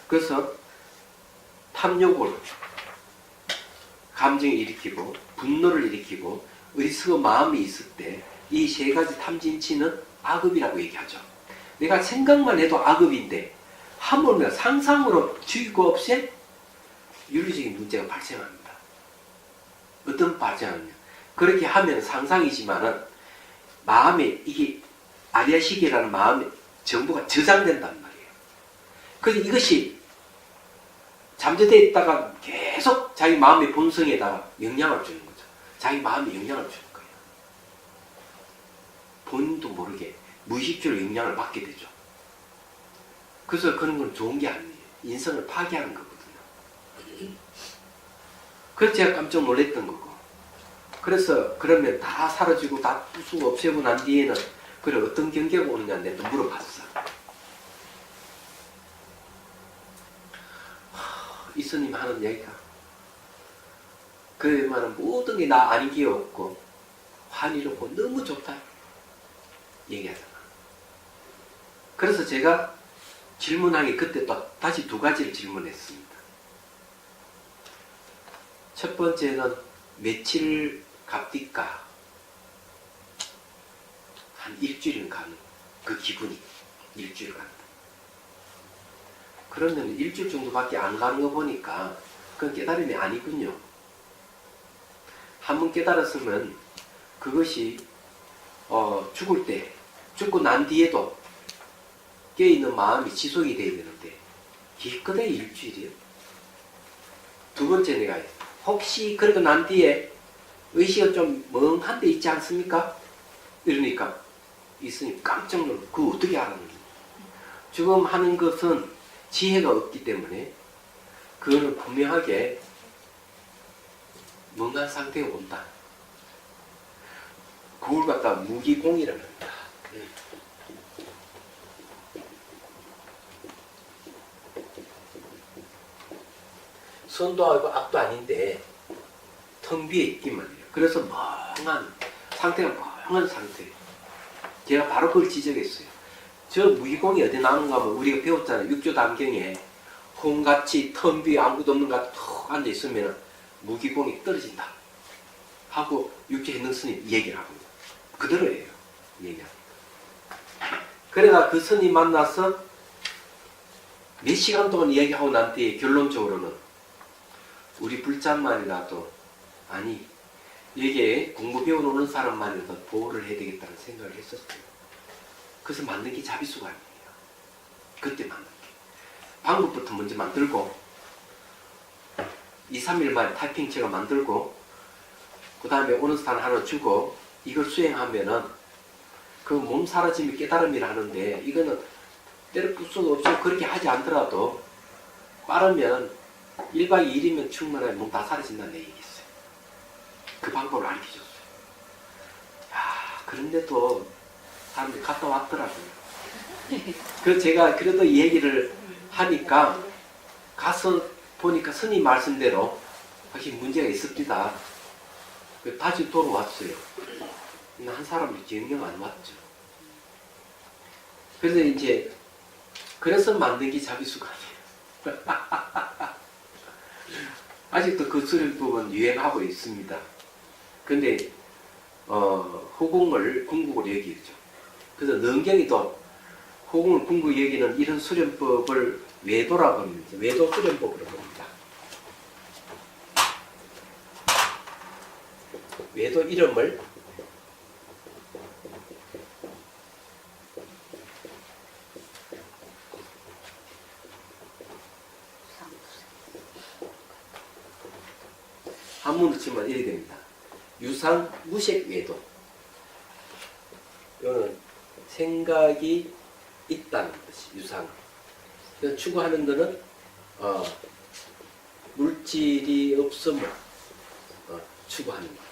S1: 그래서 탐욕을 감정을 일으키고 분노를 일으키고 의식의 마음이 있을 때 이 세 가지 탐진치는 악업이라고 얘기하죠. 내가 생각만 해도 악업인데 하물며 상상으로 죽이고 없애 윤리적인 문제가 발생합니다. 어떤 발생하느냐. 그렇게 하면 상상이지만은 마음에 이게 아리아식이라는 마음의 정보가 저장된단 말이에요. 그래서 이것이 잠재되어 있다가 계속 자기 마음의 본성에다가 영향을 주는 거죠. 자기 마음에 영향을 주는 거예요. 본인도 모르게 무의식적으로 영향을 받게 되죠. 그래서 그런 건 좋은 게 아니에요. 인성을 파괴하는 거거든요. 그래서 제가 깜짝 놀랐던 거고. 그래서 그러면 다 사라지고 다 부수고 없애고 난 뒤에는 그래 어떤 경계가 오느냐 내가 물어봤어. 이 스님 하는 얘기가 그만은 모든 게 나 아닌 게 없고 환희롭고 너무 좋다 얘기하잖아. 그래서 제가 질문하기 그때 또 다시 두 가지를 질문했습니다. 첫 번째는 며칠 갑디까 한 일주일은 가는 그 기분이 일주일 간다. 그러면 일주일 정도밖에 안 가는 거 보니까 그건 깨달음이 아니군요. 한번 깨달았으면 그것이 죽을 때 죽고 난 뒤에도 깨어있는 마음이 지속이 돼야 되는데 기껏해 일주일이요. 두 번째 내가 혹시 그러고 난 뒤에 의식은 좀 멍한 데 있지 않습니까? 이러니까 있으니 깜짝 놀라. 그거 어떻게 알았는지. 지금 하는 것은 지혜가 없기 때문에 그거는 분명하게 멍한 상태에 온다. 그걸 갖다 무기공이라고 합니다. 선도 아니고 악도 아닌데 텅 비어 있기만 해요. 그래서 멍한 상태가 멍한 상태. 제가 바로 그걸 지적했어요. 저 무기공이 어디 나오는가 하면 우리가 배웠잖아요. 육조단경에 홍같이 텅 비어 아무것도 없는 것 같이 툭 앉아있으면 무기공이 떨어진다 하고 육조했는 스님 얘기를 하고 그대로예요. 얘기합니다. 그래가 그 스님 만나서 몇 시간 동안 이야기하고 난 뒤에 결론적으로는 우리 불자만이라도 아니 여기에 공부 배워놓는 사람만이라도 보호를 해야 되겠다는 생각을 했었어요. 그래서 만든 게 자비수가 아니에요. 그때 만든 게. 방법부터 먼저 만들고 2, 3일 만에 타이핑책을 만들고 그 다음에 오는 스탄 하나 주고 이걸 수행하면은 그 몸 사라짐이 깨달음이라 하는데 이거는 때려 부수도 없이 그렇게 하지 않더라도 빠르면 1박 2일이면 충분하게 몸 다 사라진다는 얘기 있어요. 그 방법을 알려줬어요. 야, 그런데도 사람들이 갔다 왔더라고요. 그래서 제가 그래도 이 얘기를 하니까 가서 보니까 스님 말씀대로 확실히 문제가 있습니다. 다시 돌아왔어요. 한 사람이 영영 안 왔죠. 그래서 이제 그래서 만든 게 자비수관이에요. 아직도 그 수련법은 유행하고 있습니다. 근데 호공을 궁극으로 여기죠. 그래서 능경이 또 호공을 궁극 여기는 이런 수련법을 외도라고 합니다. 외도 수련법으로 봅니다. 외도 이름을 한문으로 치면 이렇게 됩니다. 유상 무색 외도. 이거는 생각이 있다는 것이 유상. 그래서 추구하는 것은 물질이 없음을 추구하는 것.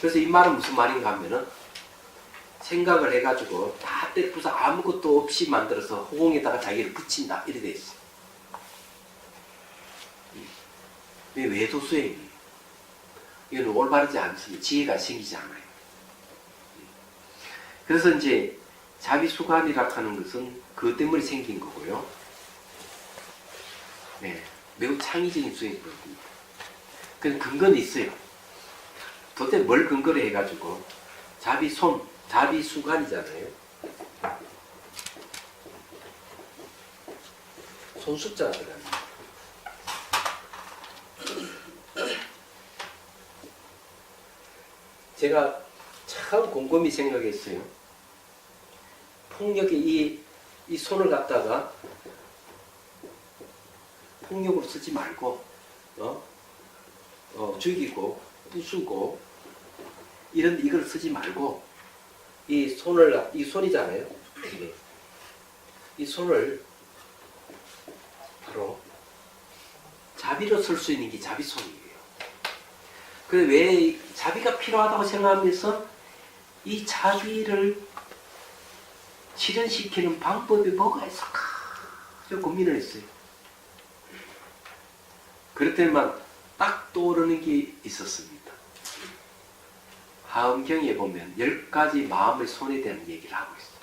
S1: 그래서 이 말은 무슨 말인가 하면은 생각을 해가지고 다 떼부서 아무것도 없이 만들어서 호공에다가 자기를 붙인다 이래 돼 있어. 왜 외도 수행이에요? 이건 올바르지 않습니다. 지혜가 생기지 않아요. 그래서 이제 자비수관이라 하는 것은 그것 때문에 생긴 거고요. 네, 매우 창의적인 수행법입니다. 그 근거는 있어요. 도대체 뭘 근거로 해가지고 자비손, 자비수관이잖아요. 손숫자가 들어갑니다. 제가 참 곰곰이 생각했어요. 폭력의 이 손을 갖다가 폭력으로 쓰지 말고, 죽이고, 부수고, 이걸 쓰지 말고, 이 손이잖아요. 이 손을 바로 자비로 쓸 수 있는 게 자비손이에요. 그래, 왜 자비가 필요하다고 생각하면서 이 자비를 실현시키는 방법이 뭐가 있을까? 저 고민을 했어요. 그럴 때만 딱 떠오르는 게 있었습니다. 하음경에 보면 10가지 마음의 손에 대한 얘기를 하고 있어요.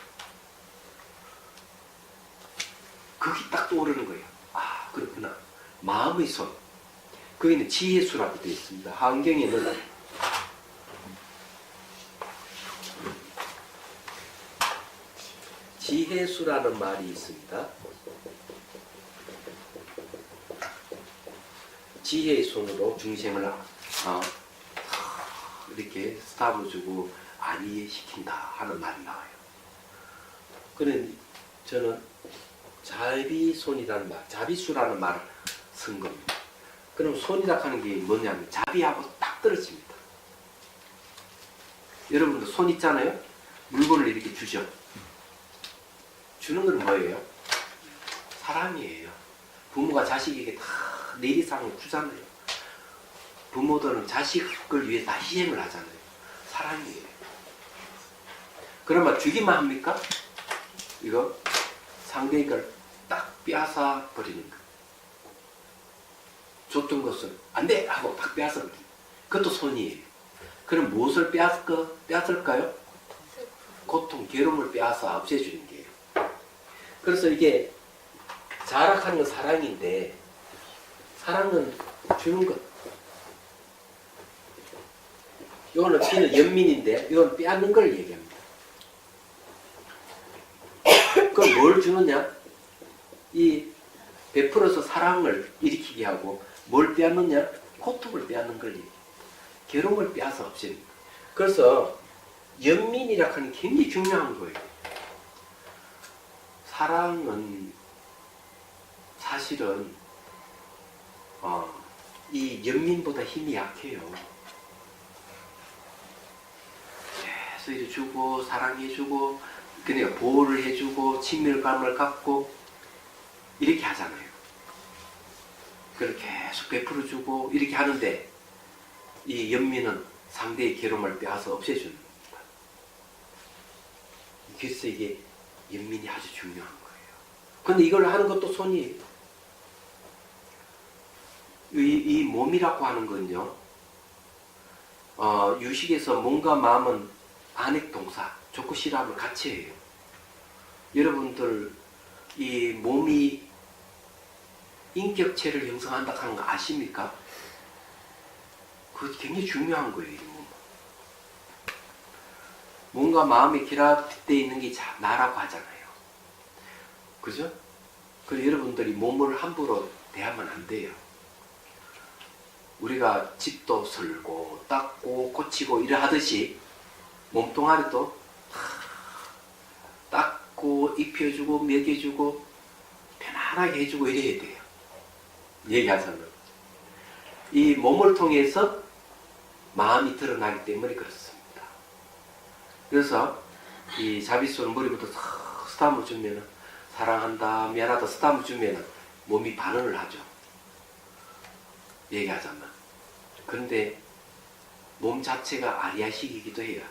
S1: 그게 딱 떠오르는 거예요. 아, 그렇구나. 마음의 손. 거기는 지혜수라고 되어 있습니다. 하음경에는 지혜수라는 말이 있습니다. 지혜의 손으로 중생을 이렇게 스탑을 주고 안위시킨다 하는 말이 나와요. 그는 저는 자비손이라는 말, 자비수라는 말을 쓴 겁니다. 그럼 손이라 하는 게 뭐냐면 자비하고 딱 떨어집니다. 여러분도 손 있잖아요. 물건을 이렇게 주죠. 주는 건 뭐예요? 사랑이에요. 부모가 자식에게 다 내리상을 주잖아요. 부모들은 자식을 위해 다 희생을 하잖아요. 사랑이에요. 그러면 주기만 합니까? 이거 상대의 걸 딱 빼앗아 버리는 거. 줬던 것을 안 돼! 하고 딱 빼앗아 버리는 거. 그것도 손이에요. 그럼 무엇을 빼앗을까요? 고통, 괴로움을 빼앗아 없애주는 게예요. 그래서 이게 자락하는 건 사랑인데 사랑은 주는 것. 이거는 B는 연민인데 이건 빼앗는 걸 얘기합니다. 그럼 뭘 주느냐? 이 베풀어서 사랑을 일으키게 하고 뭘 빼앗느냐? 고통을 빼앗는 걸 얘기해요. 괴로움을 빼앗아 없앱니다. 그래서 연민이라 하는 게 굉장히 중요한 거예요. 사랑은 사실은 이 연민보다 힘이 약해요. 계속 이렇게 주고 사랑해주고 그러니까 보호를 해주고 친밀감을 갖고 이렇게 하잖아요. 그걸 계속 베풀어주고 이렇게 하는데 이 연민은 상대의 괴로움을 빼앗아 없애주는 겁니다. 그래서 이게 연민이 아주 중요한 거예요. 근데 이걸 하는 것도 손이에요. 이 몸이라고 하는 건요, 유식에서 몸과 마음은 안액동사, 좋고 싫어함을 같이 해요. 여러분들 이 몸이 인격체를 형성한다 하는 거 아십니까? 그거 굉장히 중요한 거예요. 이 몸은. 뭔가 마음이 결합되어 있는 게 나라고 하잖아요. 그죠? 그래서 여러분들이 몸을 함부로 대하면 안 돼요. 우리가 집도 설고 닦고 고치고 이래 하듯이 몸뚱아리도 닦고 입혀주고 먹여주고 편안하게 해주고 이래야 돼요. 얘기하자면 이 몸을 통해서 마음이 드러나기 때문에 그렇습니다. 그래서 이 자비수는 머리부터 스탐을 주면 사랑한다 미안하다 스탐을 주면 몸이 반응을 하죠. 얘기하자면. 그런데 몸 자체가 아리아식이기도 해요.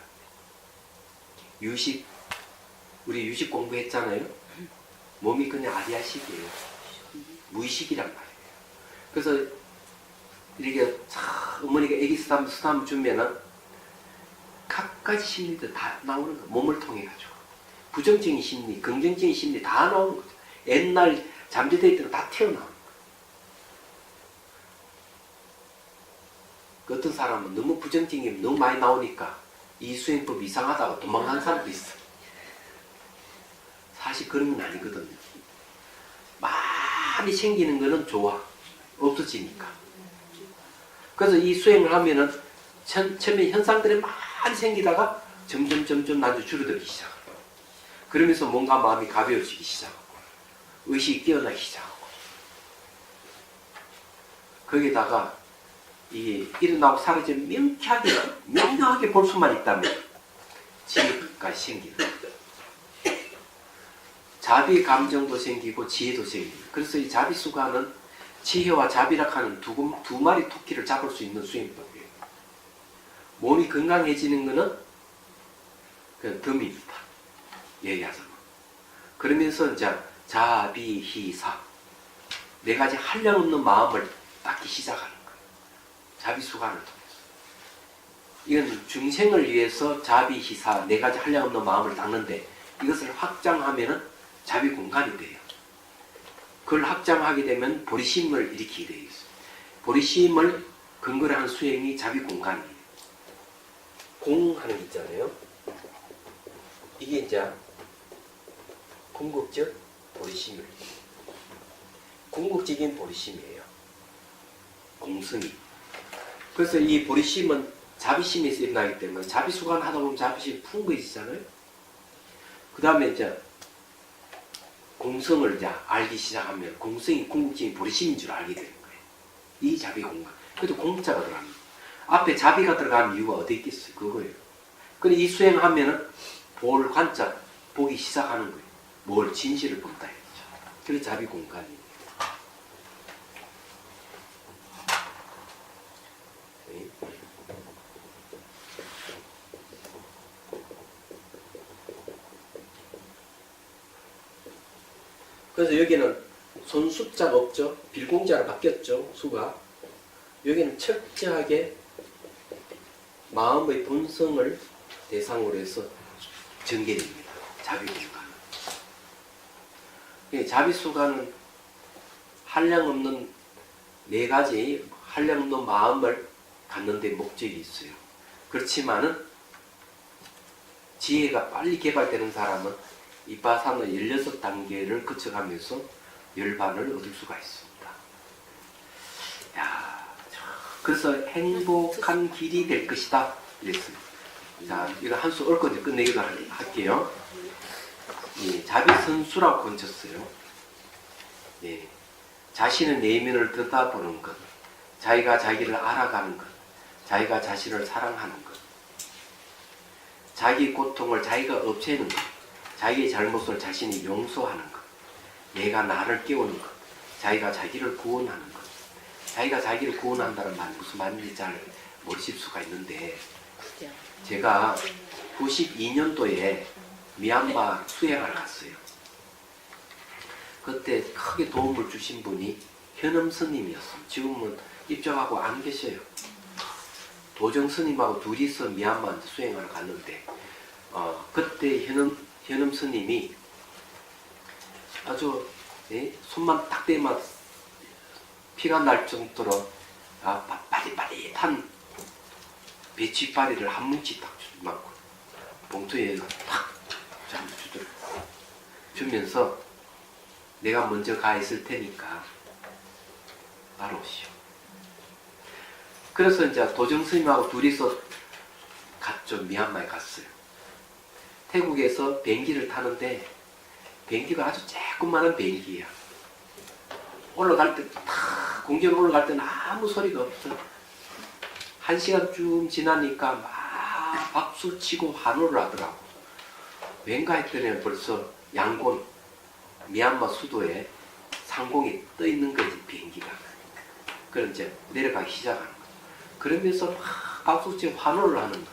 S1: 우리 유식 공부했잖아요. 몸이 그냥 아리아식이에요. 무의식이란 말이에요. 그래서 이렇게 어머니가 애기 스탐 주면은 각가지 심리들 다 나오는 거예요. 몸을 통해 가지고 부정적인 심리, 긍정적인 심리 다 나오는 거죠. 옛날 잠재되어 있던 거 다 튀어나오는 거예요. 그 어떤 사람은 너무 부정적인 게 너무 많이 나오니까 이 수행법 이상하다고 도망가는 사람도 있어. 사실 그런 건 아니거든요. 많이 생기는 거는 좋아. 없어지니까. 그래서 이 수행을 하면은 처음에 현상들이 많이 생기다가 점점 나중에 줄어들기 시작해요. 그러면서 뭔가 마음이 가벼워지기 시작하고 의식이 깨어나기 시작하고 거기다가 이 일어나고 사라지면 명확하게 볼 수만 있다면 지혜까지 생기는 거예요. 자비 감정도 생기고 지혜도 생깁니다. 그래서 이 자비수가는 지혜와 자비락 하는 두 마리 토끼를 잡을 수 있는 수행법이에요. 몸이 건강해지는 것은 그냥 덤입니다. 얘기하자면. 그러면서 이제 자비희사 네 가지 한량없는 마음을 닦기 시작하는 거예요. 자비수관을 통해서. 이건 중생을 위해서 자비희사 네 가지 한량없는 마음을 닦는데 이것을 확장하면은 자비공간이 돼요. 그걸 확장하게 되면 보리심을 일으키게 되어 있어요. 보리심을 근거로 한 수행이 자비공간이에요. 공하는 게 있잖아요. 이게 이제 궁극적 보리심을 궁극적인 보리심이에요. 공성이. 그래서 이 보리심은 자비심에서 일어나기 때문에 자비수관 하다 보면 자비심이 풍부해지잖아요. 그 다음에 이제 공성을 이제 알기 시작하면 공성이 궁극적인 보리심인 줄 알게 되는 거예요. 이 자비공간. 그래도 공자가 들어갑니다. 앞에 자비가 들어가는 이유가 어디 있겠어요? 그거예요. 근데 이 수행하면은 볼 관자 보기 시작하는 거예요. 뭘 진실을 본다 했죠. 그래서 자비공간이에요. 네. 그래서 여기는 손 숫자가 없죠. 빌공자로 바뀌었죠. 수가. 여기는 철저하게 마음의 본성을 대상으로 해서 전개됩니다. 자비공간. 자비수가는 한량없는 네 가지 한량없는 마음을 갖는 데 목적이 있어요. 그렇지만은 지혜가 빨리 개발되는 사람은 이빠사나 16단계를 거쳐가면서 열반을 얻을 수가 있습니다. 야, 그래서 행복한 길이 될 것이다. 이랬습니다. 자, 이거 한 수 얽어 끝내기도 할게요. 예, 자비선수라고 건졌어요. 예, 자신의 내면을 들여다보는 것, 자기가 자기를 알아가는 것, 자기가 자신을 사랑하는 것, 자기 고통을 자기가 없애는 것, 자기의 잘못을 자신이 용서하는 것, 내가 나를 깨우는 것, 자기가 자기를 구원하는 것. 자기가 자기를 구원한다는 말 무슨 말인지 잘 모르실 수가 있는데 제가 92년도에 미얀마 수행을 갔어요. 그때 크게 도움을 주신 분이 현음 스님이었어요. 지금은 입장하고 안 계셔요. 도정 스님하고 둘이서 미얀마 수행을 갔는데 그때 현음 스님이 아주 손만 딱 대면 피가 날 정도로 빠릿빠릿한 배추파리를 한 뭉치 딱 주고 봉투에 탁 주면서 내가 먼저 가 있을 테니까 따라오시오. 그래서 이제 도정 스님하고 둘이서 갔죠. 미얀마에 갔어요. 태국에서 비행기를 타는데 비행기가 아주 조그마한 비행기야. 올라갈 때 탁 공전 올라갈 때는 아무 소리가 없어. 1시간쯤 지나니까 막 박수 치고 환호를 하더라고. 왠가 했더니 벌써 양곤 미얀마 수도에 상공에 떠 있는 거지 비행기가. 그럼 이제 내려가기 시작하는 거야. 그러면서 막 박수 치고 환호를 하는 거야.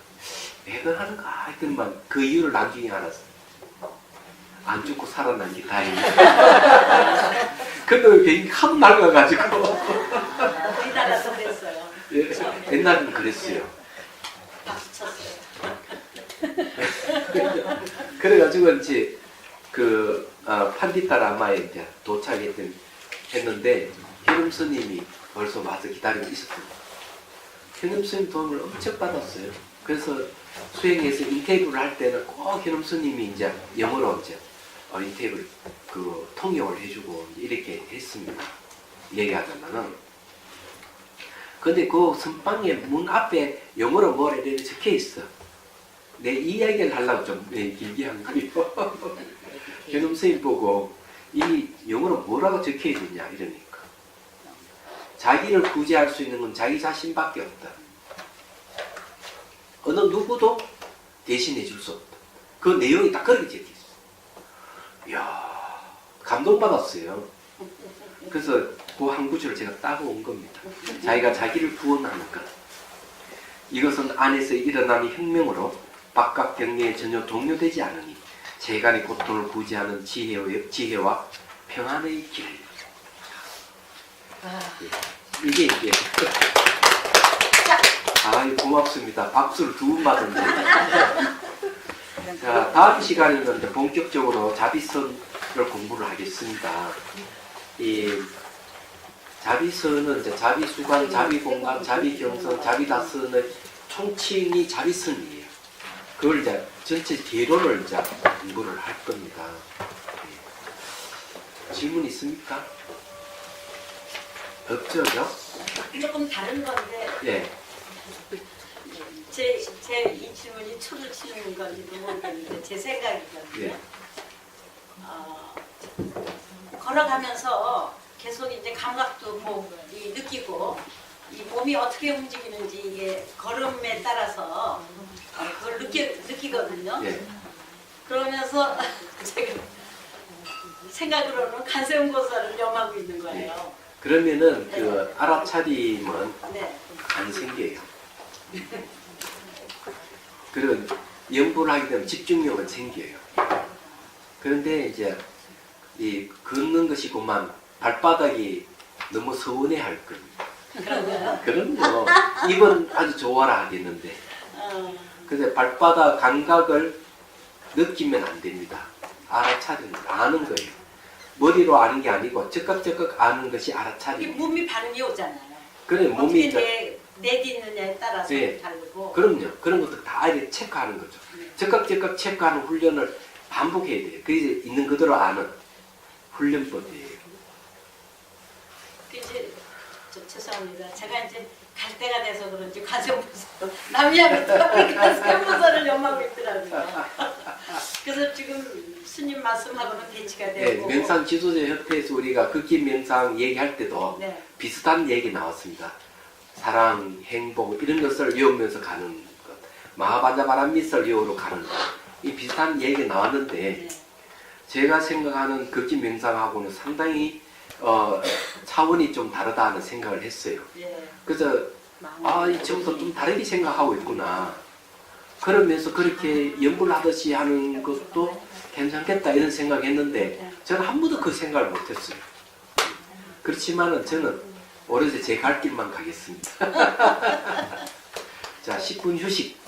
S1: 왜 그러는가 했더니만 그 이유를 나중에 알았어. 안 죽고 살아난 게 다행이야. 근데 비행기 하도 날아가가지고.
S2: 우리나라도 그랬어요.
S1: 예, 옛날에는 그랬어요.
S2: 박수 쳤어요.
S1: 그래가지고 이제 판디타라마에 이제 도착했는데 현음 스님이 벌써 와서 기다리고 있었어요. 현음 스님 도움을 엄청 받았어요. 그래서 수행해서 인테이블을 할 때는 꼭 현음 스님이 이제 영어로 이제 인테이블 통역을 해주고 이렇게 했습니다. 얘기하자면은. 근데 그 선방의 문 앞에 영어로 뭐라 이렇게 적혀 있어. 내 이야기를 하려고 좀 길게 한 거예요. 현음 스님 보고 이 영어로 뭐라고 적혀 있느냐 이러니까. 자기를 구제할 수 있는 건 자기 자신밖에 없다. 어느 누구도 대신해 줄 수 없다. 그 내용이 딱 그렇게 적혀 있어. 이야, 감동받았어요. 그래서 그 한 구절을 제가 따고 온 겁니다. 자기가 자기를 구원하는 것. 이것은 안에서 일어나는 혁명으로 바깥 경계에 전혀 동요되지 않으니 재간의 고통을 구제하는 지혜와 평안의 길. 이게 고맙습니다. 박수를 두 번 받았네. 자, 다음 시간에는 이제 본격적으로 자비선을 공부를 하겠습니다. 이 자비선은 이제 자비수관, 자비공간, 자비경선, 자비다선의 총칭이 자비선이에요. 그걸 이제 전체 개론을 이제 공부를 할 겁니다. 질문 있습니까? 없죠,
S2: 조금 다른 건데
S1: 예.
S2: 제 이 질문이 초를 치는 건지도 모르겠는데 제 생각이거든요.
S1: 예.
S2: 걸어가면서 계속 이제 감각도 느끼고 이 몸이 어떻게 움직이는지 이게 걸음에 따라서 그걸 느끼거든요.
S1: 예.
S2: 그러면서 제가 생각으로는 간세음보살을 염하고 있는 거예요.
S1: 그러면은 그 알아차림은
S2: 네.
S1: 안 생겨요. 그리고 연구를 하게 되면 집중력은 생겨요. 그런데 이제 이 걷는 것이 그만 발바닥이 너무 서운해할 겁니다.
S2: 그런가요?
S1: 그럼요. 입은 아주 좋아라 하겠는데. 근데 발바닥 감각을 느끼면 안 됩니다. 알아차리는 아는 거예요. 머리로 아는 게 아니고 적극 아는 것이
S2: 이
S1: 알아차림.
S2: 몸이 반응이 오잖아요.
S1: 그래 몸이
S2: 어떻게 내딛느냐에 따라서
S1: 네.
S2: 다르고.
S1: 그럼요. 그런 것도 다 이렇게 체크하는 거죠. 적극 체크하는 훈련을 반복해야 돼요. 그래서 있는 그대로 아는 훈련법이에요.
S2: 이제 죄송합니다. 제가 이제 갈 때가 돼서 그런지 관세음보살 남이야부터 관세음보살을 염하고 있더라고요. 그래서 지금 스님 말씀하고는 대치가
S1: 네,
S2: 되고.
S1: 명상 지도자 협회에서 우리가 극기 명상 얘기할 때도
S2: 네.
S1: 비슷한 얘기 나왔습니다. 사랑, 행복 이런 것을 외우면서 가는 것, 마하반자바람미설 외우러 가는 것, 이 비슷한 얘기 나왔는데
S2: 네.
S1: 제가 생각하는 극기 명상하고는 상당히 차원이 좀 다르다는 생각을 했어요.
S2: 네.
S1: 그래서 이제부터 좀 다르게 생각하고 있구나. 그러면서 그렇게 연구를 하듯이 하는 것도 괜찮겠다 이런 생각했는데 저는 한 번도 그 생각을 못했어요. 그렇지만은 저는 오로지 제 갈 길만 가겠습니다. 자, 10분 휴식.